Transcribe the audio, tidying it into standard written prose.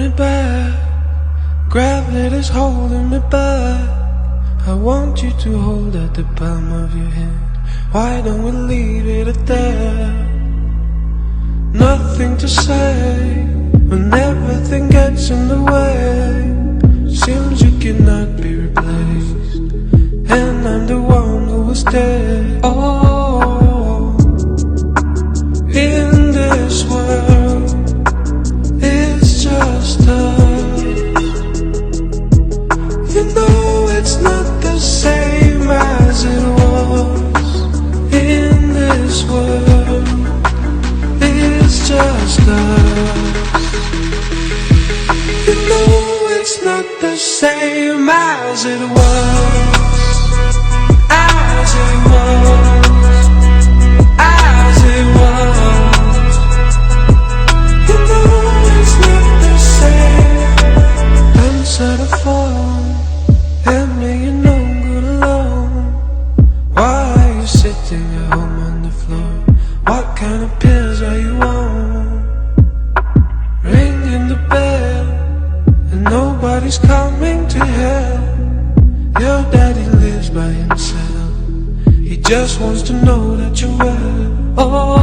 me back. Gravity's holding me back. I want you to hold at the palm of your hand. Why don't we leave it at that? Nothing to say when everything gets in the way. Seems you cannot be replaced, and I'm the one who was dead. Oh, in this world, it's just us. You know it's not the same as it was. In this world, it's just us. You know it's not the same as it was. As it was. As it was. You know it's not the same. Answer the phone. And me and no good alone. Why are you sitting at home on the floor? What kind of pills are you on? Ringing the bell, and nobody's coming to help. Your daddy lives by himself. He just wants to know that you're well. Oh,